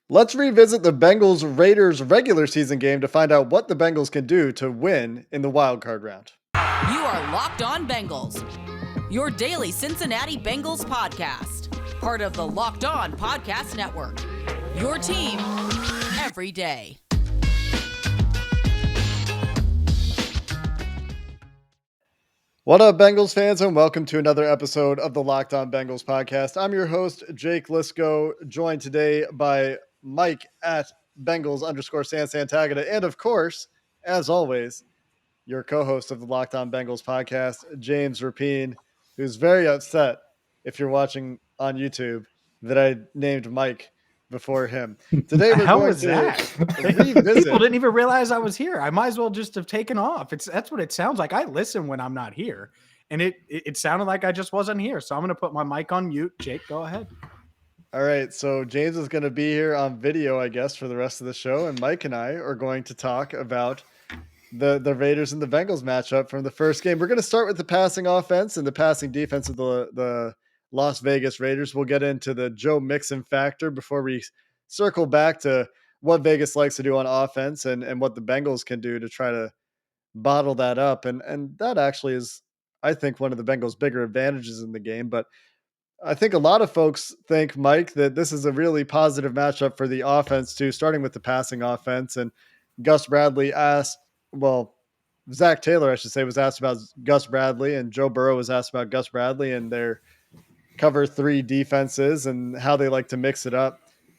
Let's revisit the Bengals Raiders regular season game to find out what the Bengals can do to win in the wild card round. You are Locked On Bengals, your daily Cincinnati Bengals podcast, part of the Locked On Podcast Network. Your team every day. What up, Bengals fans, and welcome to another episode of the Locked On Bengals podcast. I'm your host, Jake Liscow, joined today by Mike at Bengals_Santagata, and of course, as always, your co-host of the Locked On Bengals podcast, James Rapien, who's very upset, if you're watching on YouTube, that I named Mike before him. Today we're going to revisit. People didn't even realize I was here. I might as well just have taken off. That's what it sounds like. I listen when I'm not here, and it sounded like I just wasn't here. So I'm going to put my mic on mute. Jake, go ahead. All right, so James is going to be here on video, I guess, for the rest of the show, and Mike and I are going to talk about the Raiders and the Bengals matchup from the first game. We're going to start with the passing offense and the passing defense of the Las Vegas Raiders. We'll get into the Joe Mixon factor before we circle back to what Vegas likes to do on offense and what the Bengals can do to try to bottle that up. And that actually is, I think, one of the Bengals' bigger advantages in the game. But I think a lot of folks think, Mike, that this is a really positive matchup for the offense too, starting with the passing offense. And Gus Bradley asked, Zach Taylor, I should say, was asked about Gus Bradley, and Joe Burrow was asked about Gus Bradley and their cover three defenses and how they like to mix it up.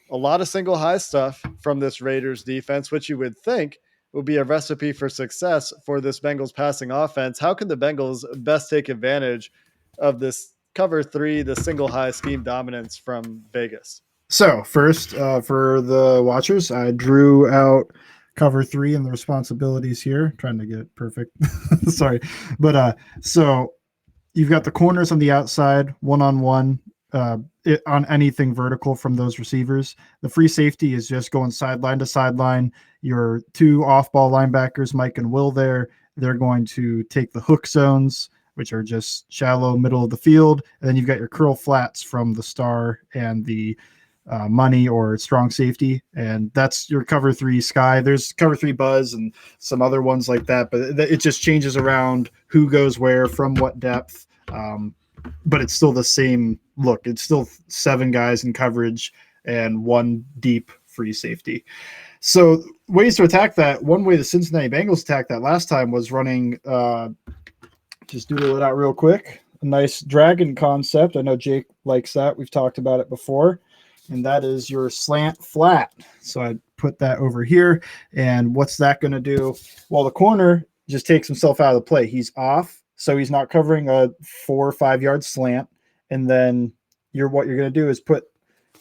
A lot of single high stuff from this Raiders defense, which you would think would be a recipe for success for this Bengals passing offense. How can the Bengals best take advantage of this cover three, the single high scheme dominance from Vegas? So first, for the watchers, I drew out cover three and the responsibilities here. Trying to get it perfect. Sorry. But so you've got the corners on the outside, one-on-one, on anything vertical from those receivers. The free safety is just going sideline to sideline. Your two off-ball linebackers, Mike and Will there, they're going to take the hook zones, which are just shallow middle of the field. And then you've got your curl flats from the star and the money or strong safety. And that's your cover three sky. There's cover three buzz and some other ones like that, but it just changes around who goes where from what depth. But it's still the same look. It's still seven guys in coverage and one deep free safety. So ways to attack that. One way the Cincinnati Bengals attacked that last time was running, just doodle it out real quick, a nice dragon concept. I know Jake likes that. We've talked about it before. And that is your slant flat. So I put that over here. And what's that going to do? Well, the corner just takes himself out of the play. He's off. So he's not covering a 4 or 5 yard slant. And then what you're going to do is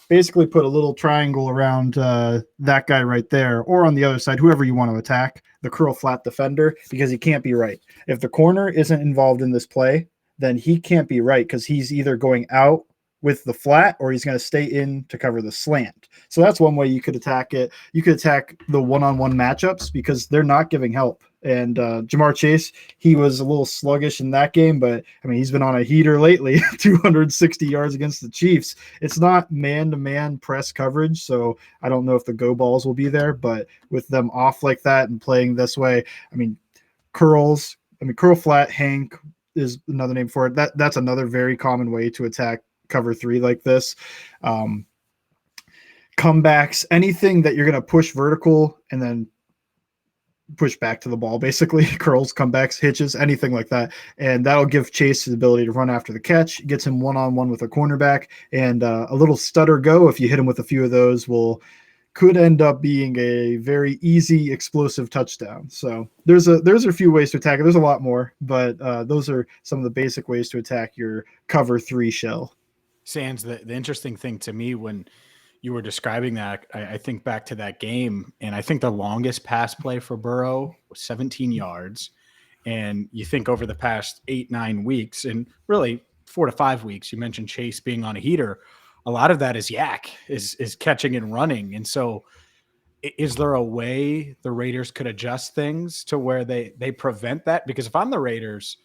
basically put a little triangle around that guy right there, or on the other side, whoever you want to attack, the curl flat defender, because he can't be right. If the corner isn't involved in this play, then he can't be right because he's either going out with the flat or he's going to stay in to cover the slant. So that's one way you could attack it. You could attack the one-on-one matchups because they're not giving help. And Jamar Chase, he was a little sluggish in that game, but I mean, he's been on a heater lately, 260 yards against the Chiefs. It's not man-to-man press coverage, so I don't know if the go balls will be there, but with them off like that and playing this way, I mean, curl flat, Hank is another name for it. That's another very common way to attack cover three like this. Comebacks, anything that you're going to push vertical and then push back to the ball, basically curls, comebacks, hitches, anything like that. And that'll give Chase the ability to run after the catch, gets him one-on-one with a cornerback, and a little stutter go. If you hit him with a few of those, could end up being a very easy, explosive touchdown. So there's a few ways to attack it. There's a lot more, but those are some of the basic ways to attack your cover three shell. Sands, the interesting thing to me when you were describing that, I think back to that game, and I think the longest pass play for Burrow was 17 yards. And you think over the past 8-9 weeks, and really 4 to 5 weeks, you mentioned Chase being on a heater. A lot of that is is catching and running. And so is there a way the Raiders could adjust things to where they prevent that? Because if I'm the Raiders,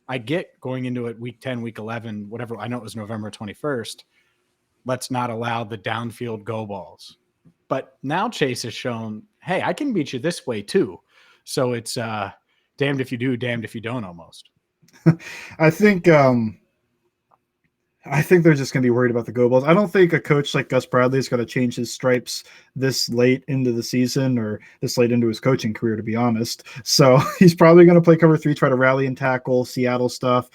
I get going into it week 10, week 11, whatever. I know it was November 21st. Let's not allow the downfield go balls. But now Chase has shown, hey, I can beat you this way too. So it's damned if you do, damned if you don't almost. I think they're just going to be worried about the go balls. I don't think a coach like Gus Bradley is going to change his stripes this late into the season or this late into his coaching career, to be honest. So he's probably going to play cover 3, try to rally and tackle Seattle stuff.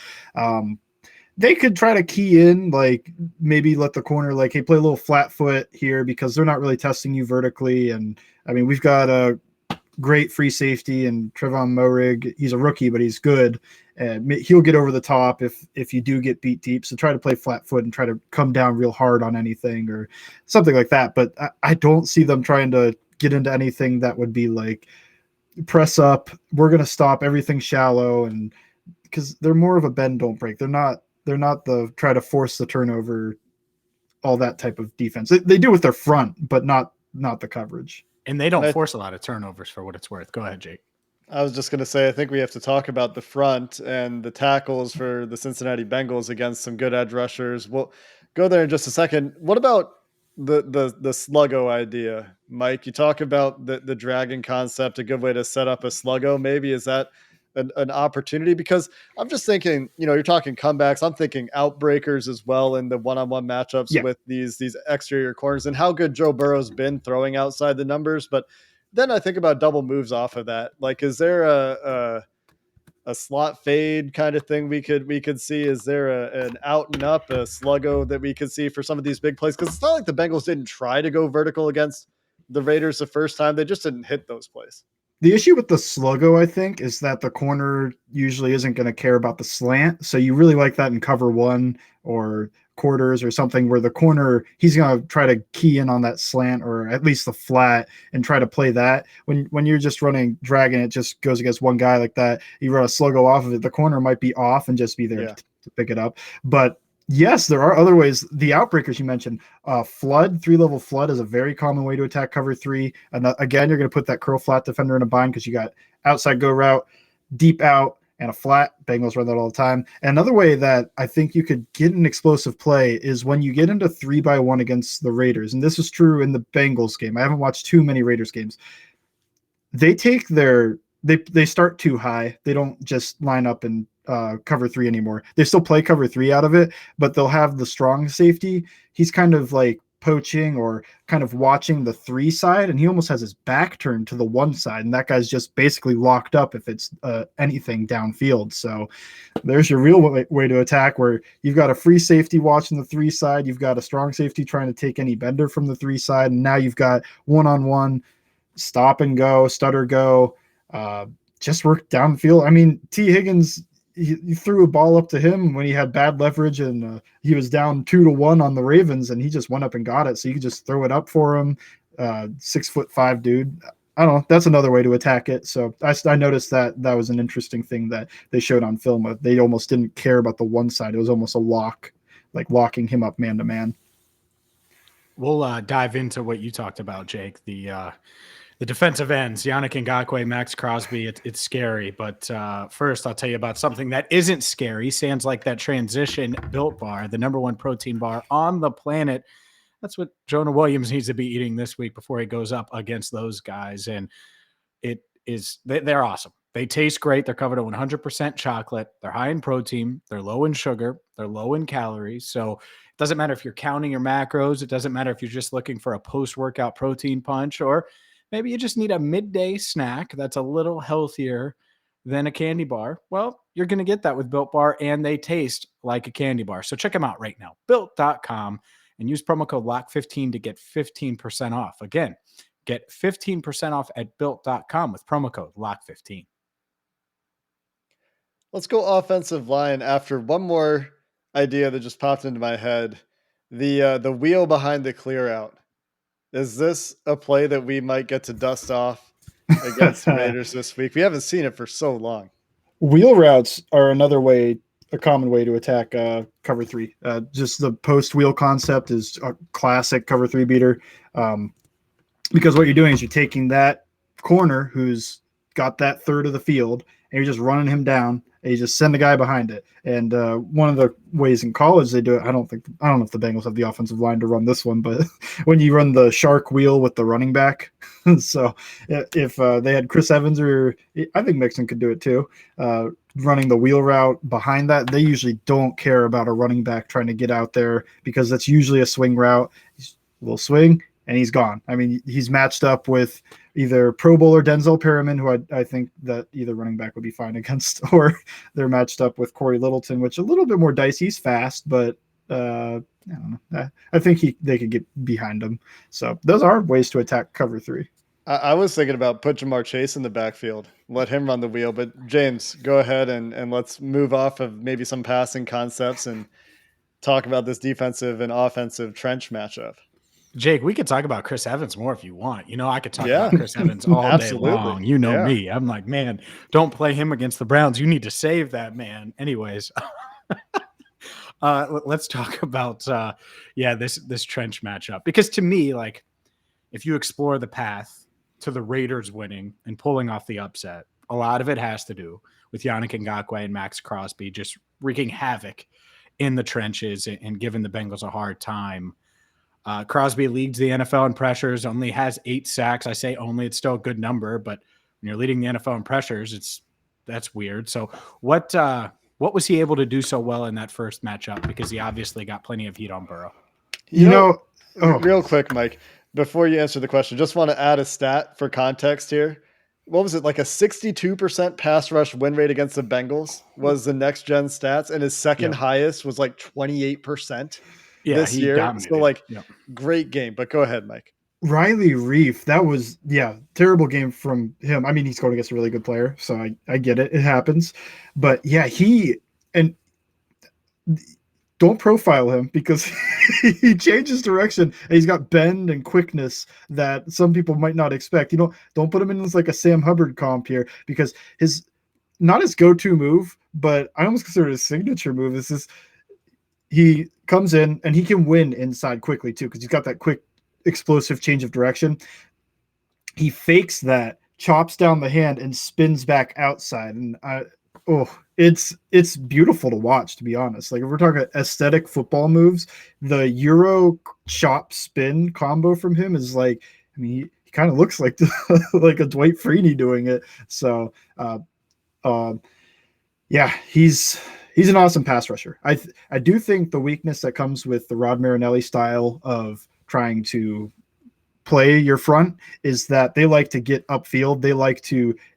They could try to key in, like maybe let the corner, like, hey, play a little flat foot here because they're not really testing you vertically. And I mean, we've got a great free safety and Trevon Moehrig. He's a rookie, but he's good. And he'll get over the top if you do get beat deep. So try to play flat foot and try to come down real hard on anything or something like that. But I don't see them trying to get into anything that would be like press up. We're going to stop everything shallow, and because they're more of a bend don't break. They're not the try to force the turnover, all that type of defense. They do with their front, but not the coverage. And they don't force a lot of turnovers for what it's worth. Go ahead, Jake. I was just going to say, I think we have to talk about the front and the tackles for the Cincinnati Bengals against some good edge rushers. We'll go there in just a second. What about the sluggo idea, Mike? You talk about the dragon concept, a good way to set up a sluggo. Maybe is that an opportunity? Because I'm just thinking, you're talking comebacks. I'm thinking outbreakers as well in the one-on-one matchups with these exterior corners and how good Joe Burrow's been throwing outside the numbers. But then I think about double moves off of that. Like, is there a slot fade kind of thing we could see? Is there an out and up, a sluggo that we could see for some of these big plays? Because it's not like the Bengals didn't try to go vertical against the Raiders the first time. They just didn't hit those plays. The issue with the sluggo, I think, is that the corner usually isn't going to care about the slant. So you really like that in cover 1 or quarters or something where the corner, he's going to try to key in on that slant or at least the flat and try to play that. When you're just running dragon, it just goes against one guy like that. You run a sluggo off of it, the corner might be off and just be there to pick it up. But yes, there are other ways. The outbreakers you mentioned, flood, 3-level flood is a very common way to attack cover 3. And again, you're going to put that curl flat defender in a bind because you got outside go route, deep out, and a flat. Bengals run that all the time. And another way that I think you could get an explosive play is when you get into 3-by-1 against the Raiders. And this is true in the Bengals game. I haven't watched too many Raiders games. They take they start too high. They don't just line up and cover 3 anymore. They still play cover 3 out of it, but they'll have the strong safety. He's kind of like poaching or kind of watching the 3 side, and he almost has his back turned to the 1 side, and that guy's just basically locked up if it's anything downfield. So there's your real way to attack, where you've got a free safety watching the 3 side, you've got a strong safety trying to take any bender from the 3 side, and now you've got one-on-one stop and go, stutter go, just work downfield. I mean, T. Higgins, he threw a ball up to him when he had bad leverage and he was down 2-1 on the Ravens, and he just went up and got it. So you could just throw it up for him. 6'5" dude. I don't know. That's another way to attack it. So I noticed that was an interesting thing that they showed on film. They almost didn't care about the 1 side. It was almost a lock, like locking him up man to man. We'll dive into what you talked about, Jake. The defensive ends, Yannick Ngakoue, Max Crosby, it's scary. But first, I'll tell you about something that isn't scary. Sounds like that transition Built Bar, the #1 protein bar on the planet. That's what Jonah Williams needs to be eating this week before he goes up against those guys. And they're awesome. They taste great. They're covered in 100% chocolate. They're high in protein. They're low in sugar. They're low in calories. So it doesn't matter if you're counting your macros. It doesn't matter if you're just looking for a post-workout protein punch, or maybe you just need a midday snack that's a little healthier than a candy bar. Well, you're going to get that with Built Bar, and they taste like a candy bar. So check them out right now, Built.com, and use promo code LOCK15 to get 15% off. Again, get 15% off at Built.com with promo code LOCK15. Let's go offensive line after one more idea that just popped into my head. The wheel behind the clear out. Is this a play that we might get to dust off against the Raiders this week? We haven't seen it for so long. Wheel routes are another way, a common way to attack cover 3. Just the post wheel concept is a classic cover 3 beater. Because what you're doing is you're taking that corner who's got that third of the field and you're just running him down and you just send a guy behind it. And one of the ways in college they do it, I don't know if the Bengals have the offensive line to run this one, but when you run the shark wheel with the running back, so if they had Chris Evans, or I think Mixon could do it too, running the wheel route behind that, they usually don't care about a running back trying to get out there because that's usually a swing route. Will swing and he's gone. I mean, he's matched up with either Pro Bowler Denzel Perryman, who I think that either running back would be fine against, or they're matched up with Corey Littleton, which a little bit more dicey. He's fast, but I don't know. I think they could get behind him. So those are ways to attack cover 3. I was thinking about put Jamar Chase in the backfield, let him run the wheel. But James, go ahead and let's move off of maybe some passing concepts and talk about this defensive and offensive trench matchup. Jake, we could talk about Chris Evans more if you want. I could talk Yeah. about Chris Evans all day long. You know me. I'm like, man, don't play him against the Browns. You need to save that man. Anyways, let's talk about this trench matchup. Because to me, like, if you explore the path to the Raiders winning and pulling off the upset, a lot of it has to do with Yannick Ngakoue and Max Crosby just wreaking havoc in the trenches and giving the Bengals a hard time. Crosby leads the NFL in pressures, only has 8 sacks. I say only, it's still a good number, but when you're leading the NFL in pressures, that's weird. So what was he able to do so well in that first matchup? Because he obviously got plenty of heat on Burrow. Real quick, Mike, before you answer the question, just want to add a stat for context here. What was it? Like a 62% pass rush win rate against the Bengals was the next gen stats. And his second highest was like 28%. This year. So great game, but go ahead, Mike. Riley Reef, that was terrible game from him. I mean, he's going against a really good player, so I get it. It happens. But don't profile him because he changes direction and he's got bend and quickness that some people might not expect. Don't put him in as like a Sam Hubbard comp here, because not his go-to move, but I almost consider it his signature move is he comes in and he can win inside quickly too, because he's got that quick explosive change of direction. He fakes that, chops down the hand, and spins back outside. And it's beautiful to watch, to be honest. Like, if we're talking aesthetic football moves, the Euro chop spin combo from him is like, I mean, he kind of looks like like a Dwight Freeney doing it. So he's an awesome pass rusher. I do think the weakness that comes with the Rod Marinelli style of trying to play your front is that they like to get upfield. They like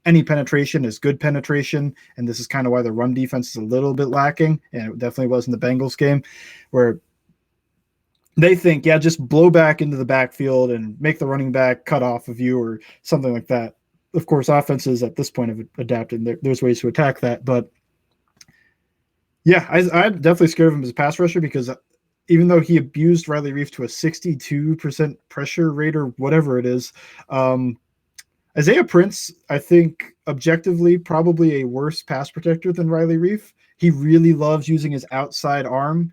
any penetration is good penetration. And this is kind of why the run defense is a little bit lacking. And it definitely was in the Bengals game, where they think, just blow back into the backfield and make the running back cut off of you or something like that. Of course, offenses at this point have adapted. There's ways to attack that. But I'm definitely scared of him as a pass rusher, because even though he abused Riley Reef to a 62% pressure rate or whatever it is, Isaiah Prince, I think objectively probably a worse pass protector than Riley Reef. He really loves using his outside arm.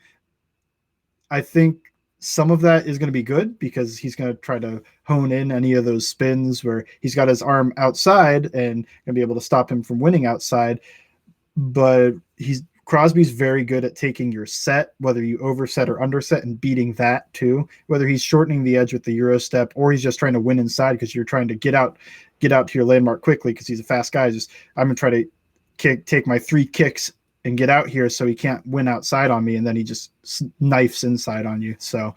I think some of that is going to be good because he's going to try to hone in any of those spins where he's got his arm outside and going to be able to stop him from winning outside. But Crosby's very good at taking your set, whether you overset or underset, and beating that too, whether he's shortening the edge with the Euro step or he's just trying to win inside because you're trying to get out to your landmark quickly because he's a fast guy. I'm going to try to take my 3 kicks and get out here so he can't win outside on me, and then he just knifes inside on you. So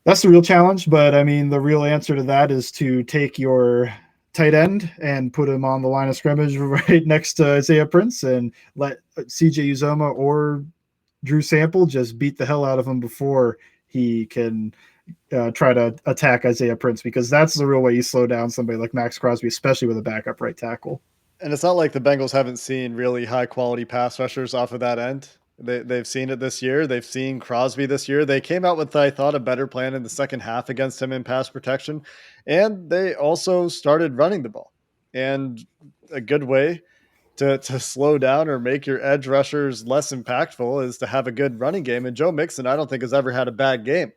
that's the real challenge. But I mean, the real answer to that is to take your tight end and put him on the line of scrimmage right next to Isaiah Prince and let CJ Uzoma or Drew Sample just beat the hell out of him before he can try to attack Isaiah Prince, because that's the real way you slow down somebody like Max Crosby, especially with a backup right tackle. And it's not like the Bengals haven't seen really high quality pass rushers off of that end. They've seen it this year. They've seen Crosby this year. They came out with, I thought, a better plan in the second half against him in pass protection. And they also started running the ball. And a good way to slow down or make your edge rushers less impactful is to have a good running game. And Joe Mixon, I don't think, has ever had a bad game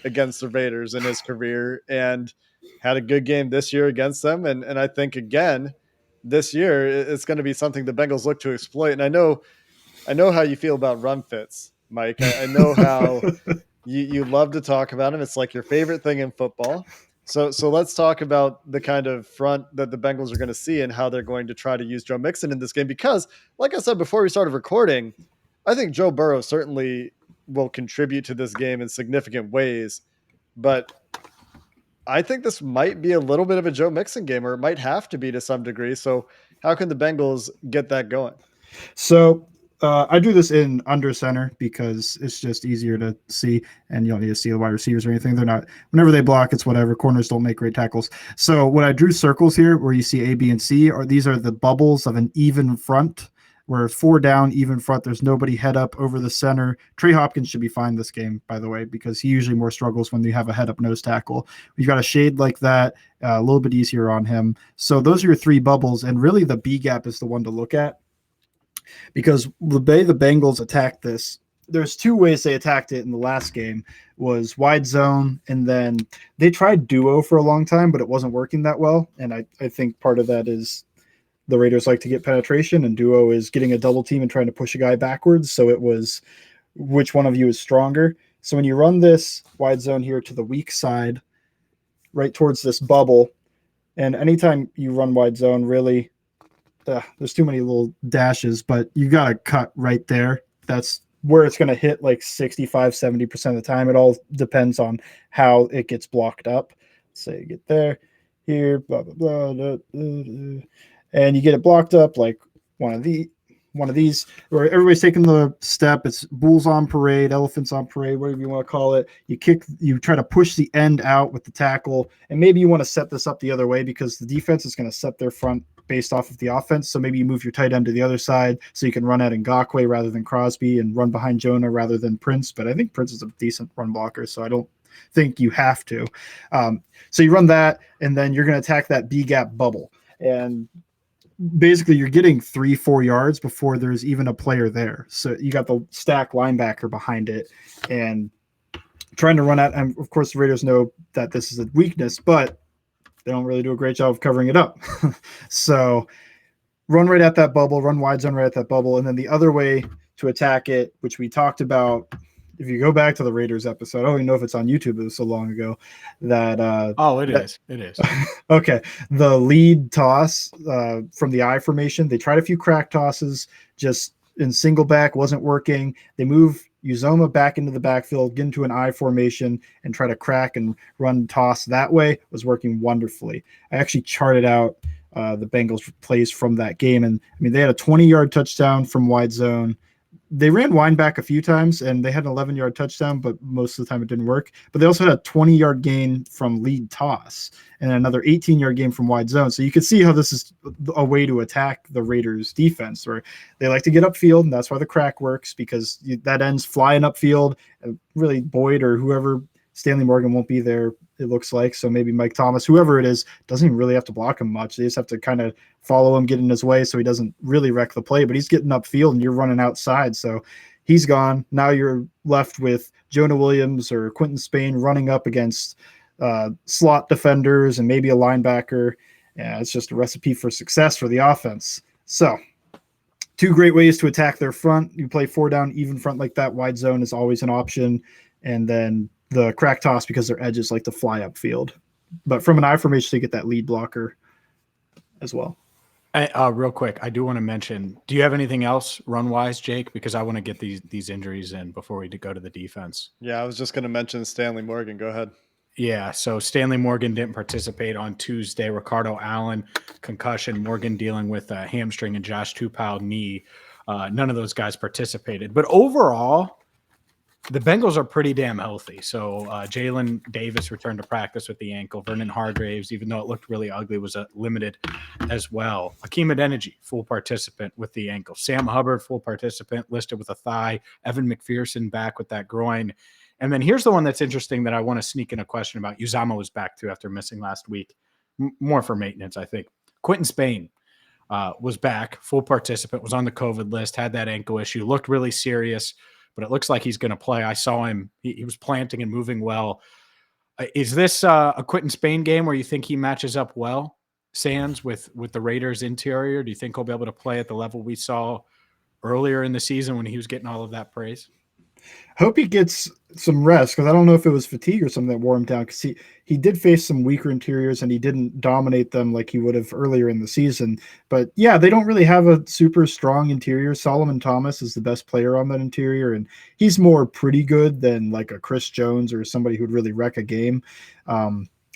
against the Raiders in his career, and had a good game this year against them. And I think, again, this year, it's going to be something the Bengals look to exploit. And I know how you feel about run fits, Mike. I know how you love to talk about them. It's like your favorite thing in football. So let's talk about the kind of front that the Bengals are going to see and how they're going to try to use Joe Mixon in this game. Because, like I said before we started recording, I think Joe Burrow certainly will contribute to this game in significant ways. But I think this might be a little bit of a Joe Mixon game, or it might have to be to some degree. So how can the Bengals get that going? So I do this in under center because it's just easier to see, and you don't need to see the wide receivers or anything. They're not, whenever they block, it's whatever. Corners don't make great tackles. So when I drew circles here where you see A, B, and C, these are the bubbles of an even front, where 4 down, even front. There's nobody head up over the center. Trey Hopkins should be fine this game, by the way, because he usually more struggles when they have a head up nose tackle. We've got a shade like that, a little bit easier on him. So those are your 3 bubbles, and really the B gap is the one to look at, because the way the Bengals attacked this, there's 2 ways they attacked it in the last game, was wide zone, and then they tried duo for a long time, but it wasn't working that well. And I think part of that is the Raiders like to get penetration, and duo is getting a double team and trying to push a guy backwards. So it was which one of you is stronger. So when you run this wide zone here to the weak side, right towards this bubble, and anytime you run wide zone, really, there's too many little dashes, but you got to cut right there. That's where it's going to hit like 65-70% of the time. It all depends on how it gets blocked up. Say you get there, here, blah, blah, blah, blah, blah, blah. And you get it blocked up like one of these, where everybody's taking the step. It's bulls on parade, elephants on parade, whatever you want to call it. You try to push the end out with the tackle, and maybe you want to set this up the other way because the defense is going to set their front based off of the offense. So maybe you move your tight end to the other side so you can run at Ngakoue rather than Crosby and run behind Jonah rather than Prince. But I think Prince is a decent run blocker, so I don't think you have to. So you run that, and then you're going to attack that B gap bubble. And basically you're getting 3-4 yards before there's even a player there. So you got the stack linebacker behind it and trying to run out. And of course the Raiders know that this is a weakness, but they don't really do a great job of covering it up. So run right at that bubble, run wide zone right at that bubble. And then the other way to attack it, which we talked about, if you go back to the Raiders episode, I don't even know if it's on YouTube. It was so long ago that. It is. Okay. The lead toss from the I formation, they tried a few crack tosses just in single back, wasn't working. They move Uzoma back into the backfield, get into an I formation, and try to crack and run toss that way. It was working wonderfully. I actually charted out the Bengals plays from that game. And I mean, they had a 20-yard touchdown from wide zone. They ran wind back a few times, and they had an 11-yard touchdown, but most of the time it didn't work. But they also had a 20-yard gain from lead toss and another 18-yard gain from wide zone. So you can see how this is a way to attack the Raiders' defense, where they like to get upfield, and that's why the crack works, because that ends flying upfield. And really, Boyd or whoever, Stanley Morgan won't be there, it looks like. So maybe Mike Thomas, whoever it is, doesn't even really have to block him much. They just have to kind of follow him, get in his way so he doesn't really wreck the play. But he's getting upfield and you're running outside. So he's gone. Now you're left with Jonah Williams or Quentin Spain running up against slot defenders and maybe a linebacker. Yeah, it's just a recipe for success for the offense. So 2 great ways to attack their front. You play 4 down, even front like that. Wide zone is always an option. And then the crack toss, because their edges like to fly upfield. But from an I formation, they get that lead blocker as well. Real quick, I do want to mention, do you have anything else run-wise, Jake? Because I want to get these injuries in before we go to the defense. Yeah, I was just going to mention Stanley Morgan. Go ahead. Yeah, so Stanley Morgan didn't participate on Tuesday. Ricardo Allen, concussion. Morgan dealing with a hamstring, and Josh Tupou knee. None of those guys participated. But overall, the Bengals are pretty damn healthy. So Jalen Davis returned to practice with the ankle. Vernon Hargraves, even though it looked really ugly, was limited as well. Akeem Adeniji, full participant with the ankle. Sam Hubbard, full participant, listed with a thigh. Evan McPherson back with that groin. And then here's the one that's interesting that I want to sneak in a question about. Uzama was back too after missing last week. More for maintenance, I think. Quentin Spain was back, full participant, was on the COVID list, had that ankle issue, looked really serious, but it looks like he's going to play. I saw him. He was planting and moving well. Is this a Quentin Spain game where you think he matches up well? Sands with the Raiders interior? Do you think he'll be able to play at the level we saw earlier in the season when he was getting all of that praise? Hope he gets some rest, because I don't know if it was fatigue or something that wore him down, because he did face some weaker interiors and he didn't dominate them like he would have earlier in the season. But yeah, they don't really have a super strong interior. Solomon Thomas is the best player on that interior, and he's more pretty good than like a Chris Jones or somebody who'd really wreck a game.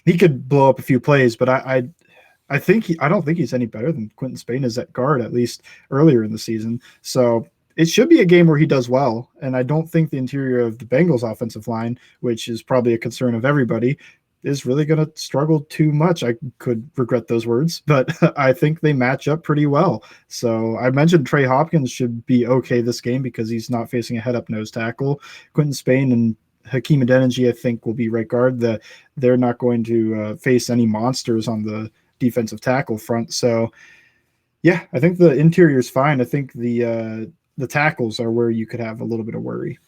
He could blow up a few plays, but I think I don't think he's any better than Quentin Spain is at guard, at least earlier in the season. So it should be a game where he does well. And I don't think the interior of the Bengals offensive line, which is probably a concern of everybody, is really going to struggle too much. I could regret those words, but I think they match up pretty well. So I mentioned Trey Hopkins should be okay this game because he's not facing a head-up nose tackle. Quentin Spain and Hakeem Adeniji, I think, will be right guard. They're not going to face any monsters on the defensive tackle front. So yeah, I think the interior is fine. I think the tackles are where you could have a little bit of worry.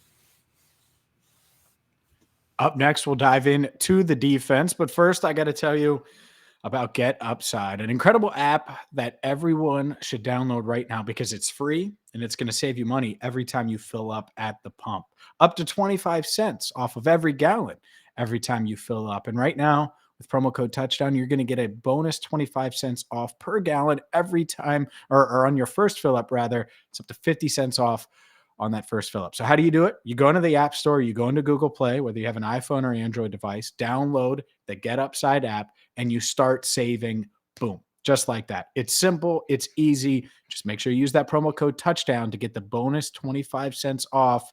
Up next, we'll dive in to the defense. But first, I got to tell you about Get Upside, an incredible app that everyone should download right now because it's free and it's going to save you money every time you fill up at the pump. Up to 25 cents off of every gallon every time you fill up. And right now, with promo code Touchdown, you're going to get a bonus 25 cents off per gallon every time, or on your first fill up, rather. It's up to 50 cents off on that first fill up. So how do you do it? You go into the App Store, you go into Google Play, whether you have an iPhone or Android device, download the Get Upside app, and you start saving. Boom. Just like that. It's simple. It's easy. Just make sure you use that promo code Touchdown to get the bonus 25 cents off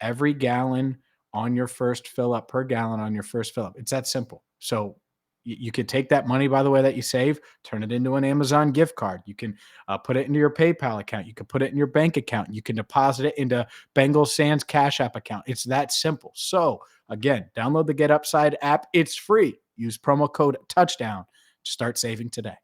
every gallon on your first fill up, per gallon on your first fill up. It's that simple. So you can take that money, by the way, that you save, turn it into an Amazon gift card. You can put it into your PayPal account. You can put it in your bank account. You can deposit it into Bengals Sands Cash App account. It's that simple. So again, download the Get Upside app. It's free. Use promo code Touchdown to start saving today.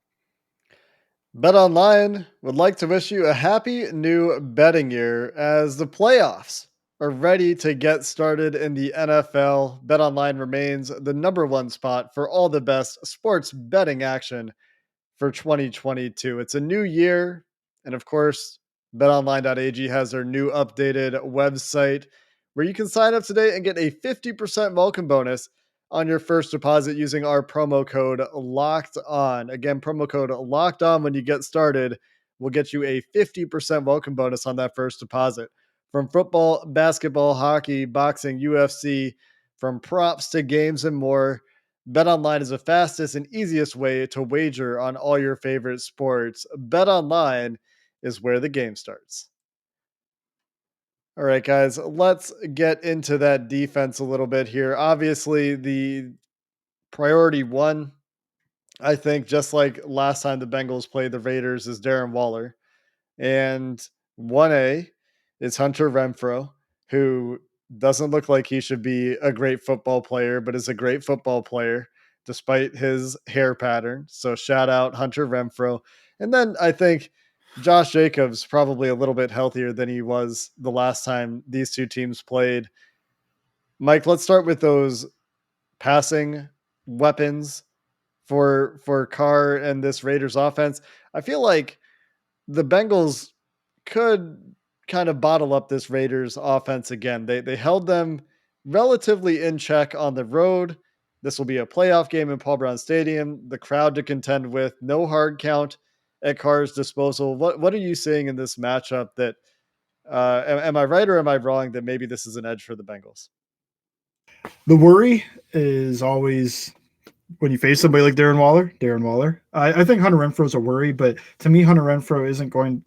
BetOnline would like to wish you a happy new betting year as the playoffs are ready to get started in the NFL. BetOnline remains the number one spot for all the best sports betting action for 2022. It's a new year, and of course, betonline.ag has their new updated website where you can sign up today and get a 50% welcome bonus on your first deposit using our promo code Locked On. Again, promo code Locked On when you get started will get you a 50% welcome bonus on that first deposit. From football, basketball, hockey, boxing, UFC, from props to games and more, BetOnline is the fastest and easiest way to wager on all your favorite sports. BetOnline is where the game starts. All right, guys, let's get into that defense a little bit here. Obviously, the priority one, I think, just like last time the Bengals played the Raiders, is Darren Waller. And 1A is Hunter Renfrow, who doesn't look like he should be a great football player, but is a great football player despite his hair pattern. So shout out Hunter Renfrow. And then I think Josh Jacobs probably a little bit healthier than he was the last time these two teams played. Mike, let's start with those passing weapons for Carr and this Raiders offense. I feel like the Bengals could kind of bottle up this Raiders offense again. They held them relatively in check on the road. This will be a playoff game in Paul Brown Stadium, the crowd to contend with, no hard count at Carr's disposal. What are you seeing in this matchup that am I right or am I wrong that maybe this is an edge for the Bengals? The worry is always when you face somebody like Darren Waller. I think Hunter Renfrow is a worry, but to me, Hunter Renfrow isn't going.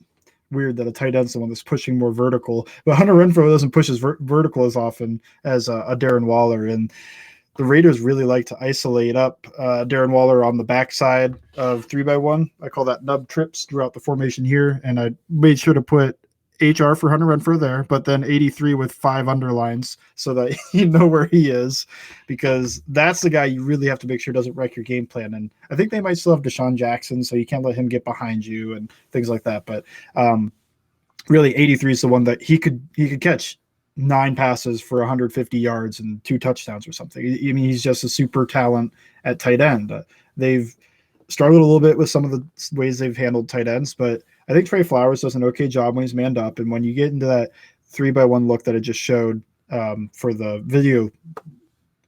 Weird that a tight end's the one that's pushing more vertical, but Hunter Renfrow doesn't push as vertical as often as a Darren Waller, and the Raiders really like to isolate up Darren Waller on the backside of 3x1. I call that nub trips throughout the formation here, and I made sure to put HR for Hunter Renfrow there, but then 83 with 5 underlines so that you know where he is, because that's the guy you really have to make sure doesn't wreck your game plan. And I think they might still have Deshaun Jackson, so you can't let him get behind you and things like that. But really, 83 is the one that he could catch 9 passes for 150 yards and 2 touchdowns or something. I mean, he's just a super talent at tight end. They've struggled a little bit with some of the ways they've handled tight ends, but I think Trey Flowers does an okay job when he's manned up. And when you get into that 3-by-1 look that I just showed for the video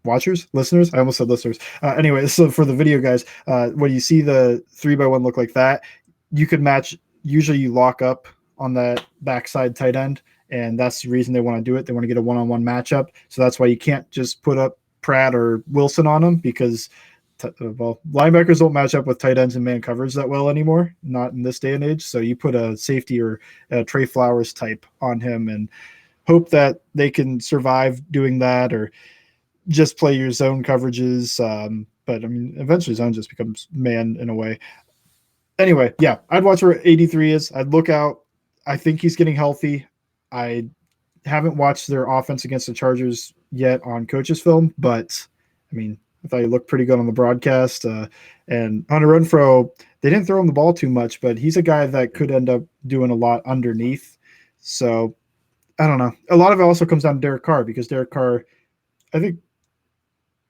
listeners, I almost said listeners. Anyway, so for the video guys, when you see the 3-by-1 look like that, you could match. Usually you lock up on that backside tight end, and that's the reason they want to do it. They want to get a one-on-one matchup. So that's why you can't just put up Pratt or Wilson on them, because linebackers don't match up with tight ends and man coverage that well anymore, not in this day and age. So you put a safety or a Trey Flowers type on him and hope that they can survive doing that, or just play your zone coverages. But I mean, eventually zone just becomes man in a way. Anyway, yeah, I'd watch where 83 is. I'd look out. I think he's getting healthy. I haven't watched their offense against the Chargers yet on coach's film, but I mean, I thought he looked pretty good on the broadcast. And Hunter Renfrow, they didn't throw him the ball too much, but he's a guy that could end up doing a lot underneath. So I don't know. A lot of it also comes down to Derek Carr, because Derek Carr, I think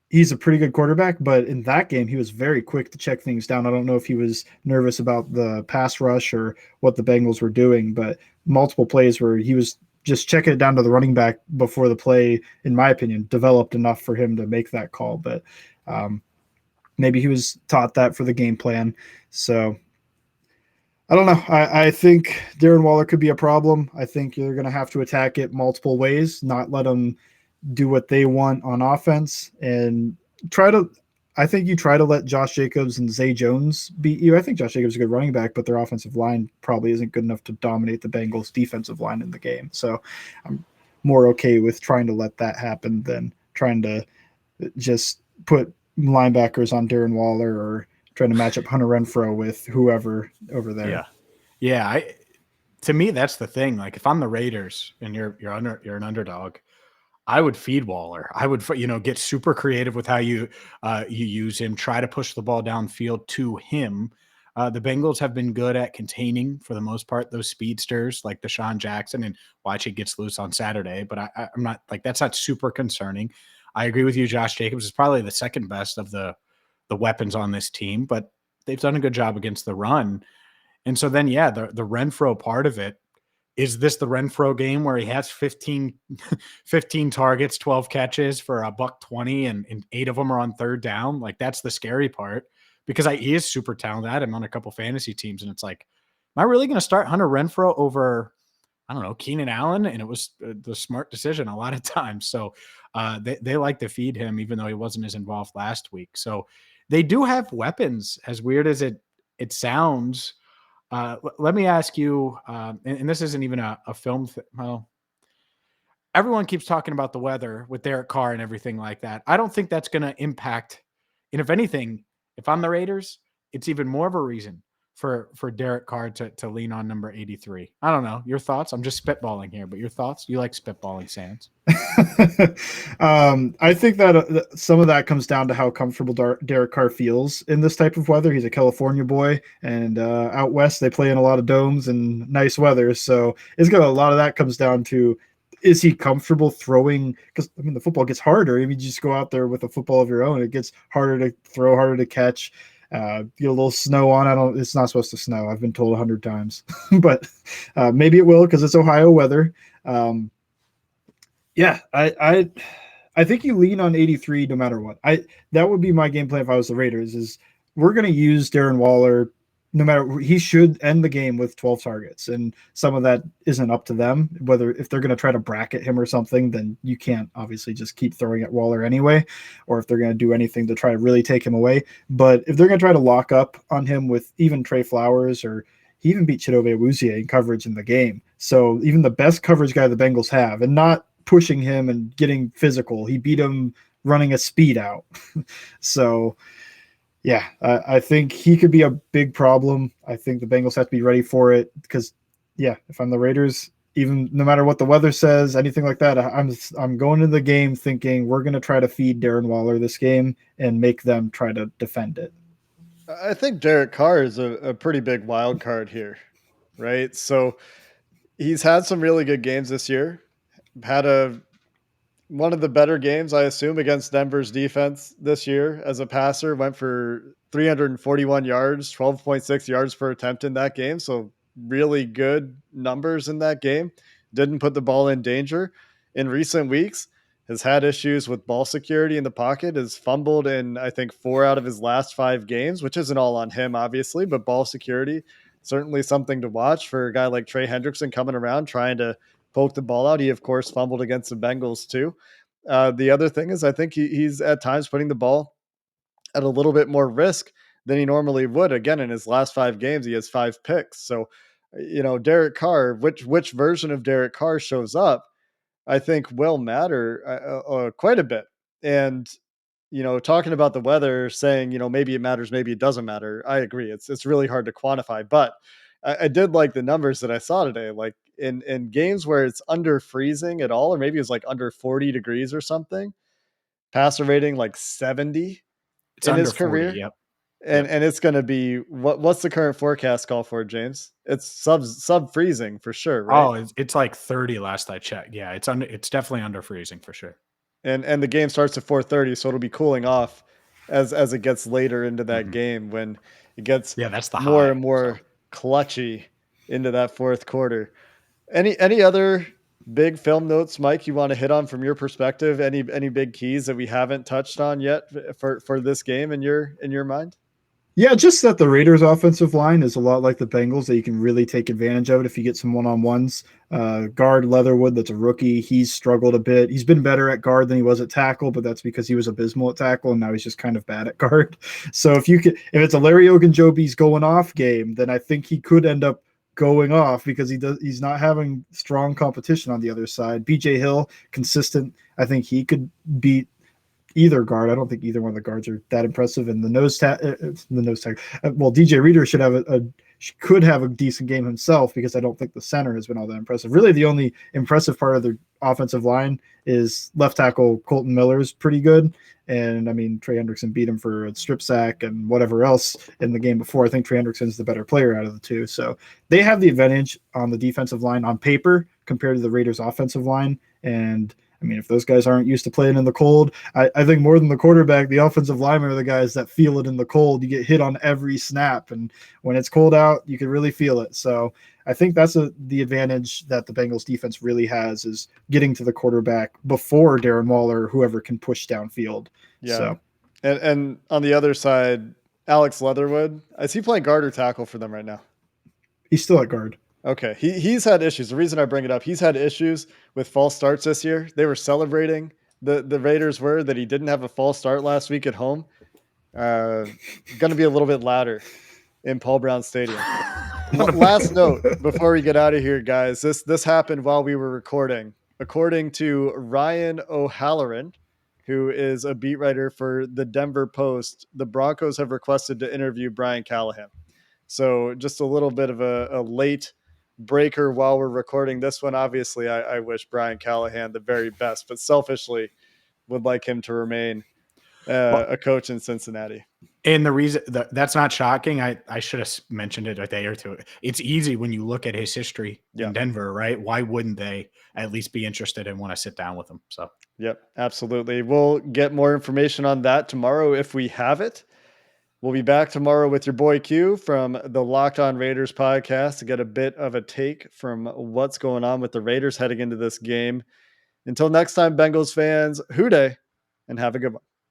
he's a pretty good quarterback, but in that game, he was very quick to check things down. I don't know if he was nervous about the pass rush or what the Bengals were doing, but multiple plays where he was just checking it down to the running back before the play, in my opinion, developed enough for him to make that call. But maybe he was taught that for the game plan. So I don't know. I think Darren Waller could be a problem. I think you're going to have to attack it multiple ways, not let them do what they want on offense, and I think you try to let Josh Jacobs and Zay Jones beat you. I think Josh Jacobs is a good running back, but their offensive line probably isn't good enough to dominate the Bengals defensive line in the game. So I'm more okay with trying to let that happen than trying to just put linebackers on Darren Waller or trying to match up Hunter Renfrow with whoever over there. Yeah. To me, that's the thing. Like, if I'm the Raiders and you're an underdog, I would feed Waller. I would, get super creative with how you use him. Try to push the ball downfield to him. The Bengals have been good at containing, for the most part, those speedsters like Deshaun Jackson, and watch it gets loose on Saturday. But I'm not like, that's not super concerning. I agree with you. Josh Jacobs is probably the second best of the weapons on this team, but they've done a good job against the run. And so then, the Renfrow part of it. Is this the Renfrow game where he has 15 targets, 12 catches for $120, and 8 of them are on third down? Like, that's the scary part, because he is super talented. I had him on a couple fantasy teams, and it's like, am I really going to start Hunter Renfrow over, I don't know, Keenan Allen? And it was the smart decision a lot of times. So they like to feed him, even though he wasn't as involved last week. So they do have weapons, as weird as it sounds. Let me ask you, and this isn't even a film. Well, everyone keeps talking about the weather with Derek Carr and everything like that. I don't think that's going to impact. And if anything, if I'm the Raiders, it's even more of a reason for Derek Carr to lean on number 83. I don't know. Your thoughts? I'm just spitballing here, but your thoughts? You like spitballing, Sands? I think that some of that comes down to how comfortable Derek Carr feels in this type of weather. He's a California boy, and out west they play in a lot of domes and nice weather. So it's got a lot of that comes down to, is he comfortable throwing? Because I mean, the football gets harder. I mean, you just go out there with a football of your own, it gets harder to throw, harder to catch. Get a little snow on. It's not supposed to snow. I've been told 100 times, but maybe it will, because it's Ohio weather. I think you lean on 83 no matter what. That would be my game plan if I was the Raiders. Is we're going to use Darren Waller no matter. He should end the game with 12 targets, and some of that isn't up to them. Whether if they're going to try to bracket him or something, then you can't obviously just keep throwing at Waller anyway, or if they're going to do anything to try to really take him away. But if they're going to try to lock up on him with even Trey Flowers, or he even beat Chidobe Awuzie in coverage in the game. So even the best coverage guy the Bengals have, and not pushing him and getting physical, he beat him running a speed out. So yeah, I think he could be a big problem. I think the Bengals have to be ready for it, because if I'm the Raiders, even no matter what the weather says, anything like that, I'm going into the game thinking we're going to try to feed Darren Waller this game and make them try to defend it. I think Derek Carr is a pretty big wild card here, right? So he's had some really good games this year. one of the better games, I assume, against Denver's defense this year as a passer. Went for 341 yards, 12.6 yards per attempt in that game. So really good numbers in that game. Didn't put the ball in danger in recent weeks. Has had issues with ball security in the pocket. Has fumbled in, I think, 4 out of his last 5 games, which isn't all on him, obviously, but ball security, certainly something to watch for a guy like Trey Hendrickson coming around trying to poke the ball out. He, of course, fumbled against the Bengals too. The other thing is, I think he's at times putting the ball at a little bit more risk than he normally would. Again, in his last 5 games, he has 5 picks. So, Derek Carr, which version of Derek Carr shows up, I think will matter quite a bit. And talking about the weather, saying maybe it matters, maybe it doesn't matter. I agree. It's really hard to quantify, but I did like the numbers that I saw today. Like in games where it's under freezing at all, or maybe it's like under 40 degrees or something, passer rating like 70 It's in under his 40. career. Yep. And it's going to be what's the current forecast call for it, James? It's sub freezing for sure, right? Oh, it's like 30 last I checked. Yeah, it's definitely under freezing for sure. And the game starts at 4:30, so it'll be cooling off as it gets later into that game when it gets that's the more high. and more clutchy into that fourth quarter. Any other big film notes, Mike, you want to hit on from your perspective? Any big keys that we haven't touched on yet for this game in your mind? Yeah, just that the Raiders' offensive line is a lot like the Bengals, that you can really take advantage of it if you get some one-on-ones. Guard Leatherwood, that's a rookie. He's struggled a bit. He's been better at guard than he was at tackle, but that's because he was abysmal at tackle, and now he's just kind of bad at guard. So if it's a Larry Ogunjobi's going off game, then I think he could end up going off because he's not having strong competition on the other side. BJ Hill, consistent. I think he could beat either guard. I don't think either one of the guards are that impressive. And the nose tag. Well, DJ Reader could have a decent game himself, because I don't think the center has been all that impressive. Really, the only impressive part of the offensive line is left tackle Colton Miller's pretty good. And I mean, Trey Hendrickson beat him for a strip sack and whatever else in the game before. I think Trey Hendrickson's the better player out of the two. So they have the advantage on the defensive line on paper compared to the Raiders' offensive line. And I mean, if those guys aren't used to playing in the cold, I think more than the quarterback, the offensive linemen are the guys that feel it in the cold. You get hit on every snap, and when it's cold out, you can really feel it. So I think that's the advantage that the Bengals defense really has, is getting to the quarterback before Darren Waller or whoever can push downfield. Yeah. So. And on the other side, Alex Leatherwood, is he playing guard or tackle for them right now? He's still at guard. Okay. He's had issues. The reason I bring it up, he's had issues with false starts this year. They were celebrating, the Raiders were, that he didn't have a false start last week at home. Going to be a little bit louder in Paul Brown Stadium. Last note before we get out of here, guys. This happened while we were recording. According to Ryan O'Halloran, who is a beat writer for the Denver Post, the Broncos have requested to interview Brian Callahan. So just a little bit of a late breaker while we're recording this one. Obviously, I wish Brian Callahan the very best, but selfishly would like him to remain a coach in Cincinnati. And the reason that's not shocking, I should have mentioned it a day or two. It's easy when you look at his history in Denver, right? Why wouldn't they at least be interested and want to sit down with him? So, yep, absolutely. We'll get more information on that tomorrow if we have it. We'll be back tomorrow with your boy Q from the Locked On Raiders podcast to get a bit of a take from what's going on with the Raiders heading into this game. Until next time, Bengals fans, hoo day, and have a good one.